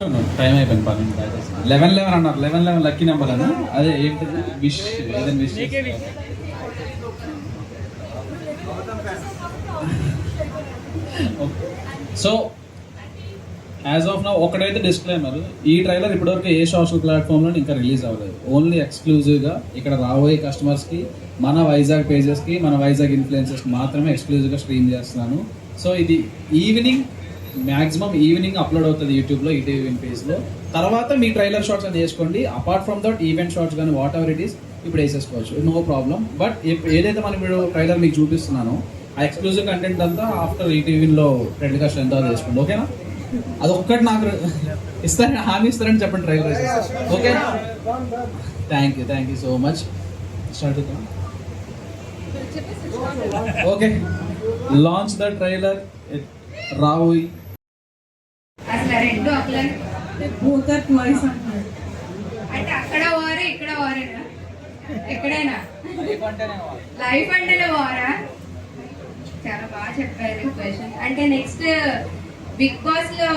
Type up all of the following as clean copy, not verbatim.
Time అయిపోయింది 11 అన్నారు. 11 lucky number అన్న. అదే ఏంటిది విష్ ఏదైనా wish so as of now ఒకటైతే డిస్క్లైమర్, ఈ ట్రైలర్ ఇప్పటివరకు ఏ సోషల్ ప్లాట్ఫామ్లో ఇంకా రిలీజ్ అవ్వలేదు. ఓన్లీ ఎక్స్క్లూజివ్గా ఇక్కడ రాబోయే కస్టమర్స్కి, మన వైజాగ్ పేజెస్కి, మన వైజాగ్ ఇన్ఫ్లుయెన్సర్స్కి మాత్రమే ఎక్స్క్లూజివ్గా స్ట్రీమ్ చేస్తున్నాను. సో ఇది మ్యాక్సిమం ఈవినింగ్ అప్లోడ్ అవుతుంది యూట్యూబ్లో, ఈటీవీ పేజ్లో. తర్వాత మీ ట్రైలర్ షార్ట్స్ అని వేసుకోండి. Apart from that event shorts కానీ వాట్ ఎవర్ ఇట్ ఈస్ ఇప్పుడు వేసేసుకోవచ్చు, నో ప్రాబ్లం. బట్ ఏదైతే మనం ఇప్పుడు ట్రైలర్ మీకు చూపిస్తున్నానో ఆ ఎక్స్క్లూజివ్ కంటెంట్ అంతా ఆఫ్టర్ ఈటీవీలో ట్రెండ్ కాస్ట్ ఎంతో చేసుకోండి, ఓకేనా? అదొక్కటి నాకు ఇస్తారని హామీ ఇస్తారని చెప్పండి trailer. Okay, thank you so much. Start అవుతాం. ఓకే, లాంచ్ ద ట్రైలర్ రావోయ్. అసలు రెండు అంటే అక్కడ వారే ఇక్కడ వారేనా? ఎక్కడైనా లైఫ్ అంటేనే వారా? చాలా బాగా చెప్పారు క్వశ్చన్. అంటే నెక్స్ట్ బిగ్ బాస్ లో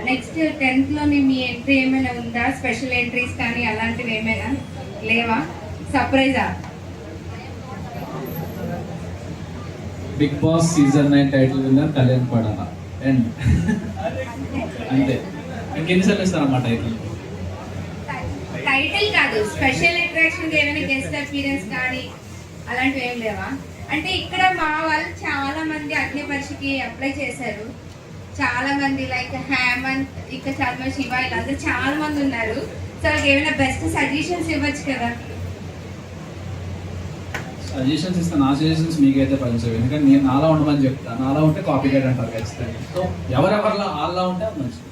నెక్స్ట్ 10th లోని మీ ఎంట్రీ ఏమైనా ఉందా? స్పెషల్ ఎంట్రీస్ కానీ అలాంటివి ఏమైనా లేవా? సర్ప్రైజా? Bigg Boss season 9 title winner Kalyan పడాలా అండ్ అంతే. ఇంకెన్నిసార్లు ఇస్తారమ్మా టైటిల్? టైటిల్ కాదు, స్పెషల్ అట్రాక్షన్ ఏమైనా గెస్ట్ అపీరెన్స్ కానీ అలాంటివి ఏం లేవా? అంటే ఇక్కడ మా వాళ్ళు చాలా మంది అగ్ని పరీక్షకి అప్లై చేశారు. చాలా మంది లైక్ హేమంత్, ఇక చర్మ శివ, ఇలా చాలా మంది ఉన్నారు. సో ఏమైనా బెస్ట్ సజెషన్స్ ఇవ్వచ్చు కదా? సజెషన్స్ ఇస్తాను. నా సజెషన్స్ మీకైతే పనిచేయవు, ఎందుకంటే నేను నాలా ఉండమని చెప్తాను. నాలా ఉంటే కాపీ రైట్ అంటారు ఖచ్చితంగా. సో ఎవరెవరిలా వాళ్ళ ఉంటే మంచిది.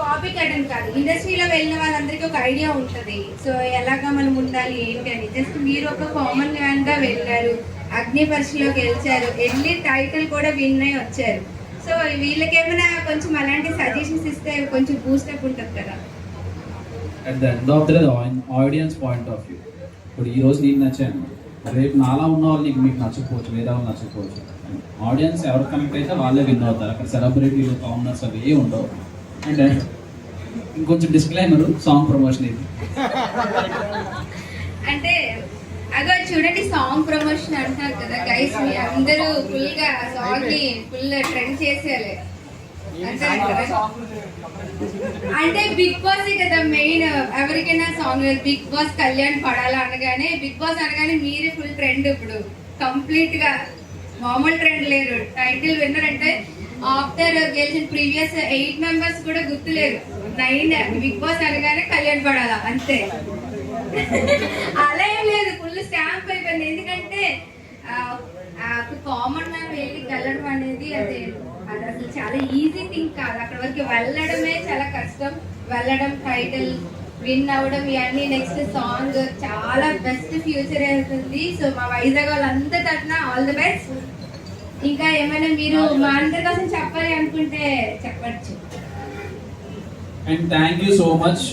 కాపీ కట్టడం కాదు, ఇండస్ట్రీలో వెళ్ళిన వాళ్ళందరికీ ఒక ఐడియా ఉంటుంది. సో ఎలాగా మనం ఉండాలి ఏంటి అని. జస్ట్ మీరు ఒక కామన్ మ్యాన్ గా వెళ్ళారు, అగ్ని పరీక్షలో గెలిచారు, వెళ్ళి టైటిల్ కూడా విన్ అయి వచ్చారు. సో వీళ్ళకేమైనా కొంచెం అలాంటి సజెషన్స్ ఇస్తే కొంచెం బూస్టప్ ఉంటుంది కదా. At the end of the day audience point of view. ఇప్పుడు ఈ రోజు నీకు నచ్చాను, రేపు నాలా ఉన్న వాళ్ళు మీకు నచ్చకపోవచ్చు, వేరే వాళ్ళు నచ్చకపోవచ్చు. ఆడియన్స్ ఎవరు కనెక్ట్ అయితే వాళ్ళే విన్ అవుతారు. అక్కడ సెలబ్రిటీలు, కామనర్స్ అవి ఏ ఉండవు. అండ్ ఇంకొంచెం డిస్క్లైమర్, సాంగ్ ప్రమోషన్ ఇది. అంటే అదో చూడండి, సాంగ్ ప్రమోషన్ అంటున్నారు కదా గైస్, మీ అందరూ ఫుల్ గా సాంగ్ ని ఫుల్ ట్రెండ్ చేసేయాలి అంటే బిగ్ బాస్ కదా మెయిన్. ఎవరికైనా సాంగ్ బిగ్ బాస్ కళ్యాణ్ పడాలా అనగానే, బిగ్ బాస్ అనగానే మీరే ఫుల్ ట్రెండ్. ఇప్పుడు కంప్లీట్ గా మామూలు ట్రెండ్ లేరు. టైటిల్ విన్నర్ అంటే ఆఫ్టర్ గెలిచిన ప్రీవియస్ 8 మెంబర్స్ కూడా గుర్తులేరు. 9 బిగ్ బాస్ అనగానే కళ్యాణ్ పడాలా అంతే. అలా ఏం లేదు, ఫుల్ స్టాంప్ అయిపోయింది. ఎందుకంటే కామన్ మ్యాన్ వెళ్ళి వెళ్ళడం అనేది అది అసలు చాలా ఈజీ థింగ్ కాదు. అక్కడ వరకు వెళ్ళడమే చాలా కష్టం. వెళ్ళడం, టైటిల్ విన్ అవ్వడం, ఇవన్నీ నెక్స్ట్ సాంగ్ చాలా బెస్ట్ ఫ్యూచర్ అవుతుంది. సో మా వైజాగ్ వాళ్ళందరి తరఫున ఆల్ ది బెస్ట్. ఇంకా ఏమైనా మీరు మా అందరి కోసం చెప్పాలి అనుకుంటే చెప్పచ్చు. And thank you so much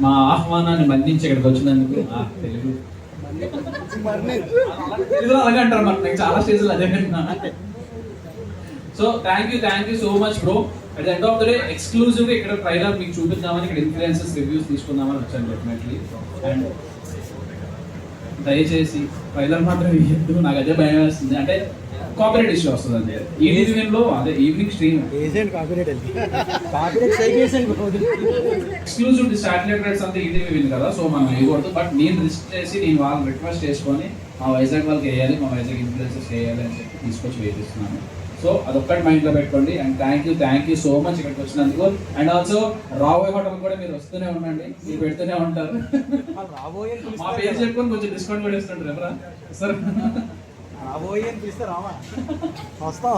మా ఆహ్వానాన్ని మన్నించి ఇక్కడికి వచ్చినందుకు. తెలుగు అలాగే అంటారు మరి, నాకు చాలా స్టేజ్లు అదే. So thank you so much bro. At the end of the day exclusive గా ఇక్కడ ట్రైలర్ మీకు చూపిద్దామని, ఇక్కడ ఇన్ఫ్లుయెన్సర్స్ రివ్యూస్ తీసుకుందామని వచ్చాను డెఫినెట్లీ. అండ్ దయచేసి ట్రైలర్ మాత్రం ఇవ్వద్దు, నాకు అదే భయం వేస్తుంది. అంటే కాపీరైట్ ఇష్యూ వస్తుంది అండి. ఈవినింగ్ లో అదే evening stream exclusive satellite rights అంతా ఈటీవీ విన్ కదా, సో మనం ఇవ్వకూడదు. బట్ నేను రిస్క్ చేసి నేను వాళ్ళని రిక్వెస్ట్ చేసుకొని మా వైజాగ్ వాళ్ళకి వేయాలి, మా వైజాగ్ ఇన్ఫ్లుయెన్సర్స్ వేయాలి అని చెప్పి తీసుకొచ్చి వేయిస్తున్నాను. సో అదొక్కటి మైండ్ లో పెట్టుకోండి. And thank you so much ఇక్కడికి వచ్చినందుకు. అండ్ ఆల్సో రాబోయే హోటల్ కూడా మీరు వస్తూనే ఉండండి, మీరు పెడుతూనే ఉంటారు. మా పేరు చెప్పుకొని కొంచెం డిస్కౌంట్ కూడా ఇస్తుంటారు ఎవరా సార్? రాబోయే అని పిలిస్తే రావా, వస్తాం.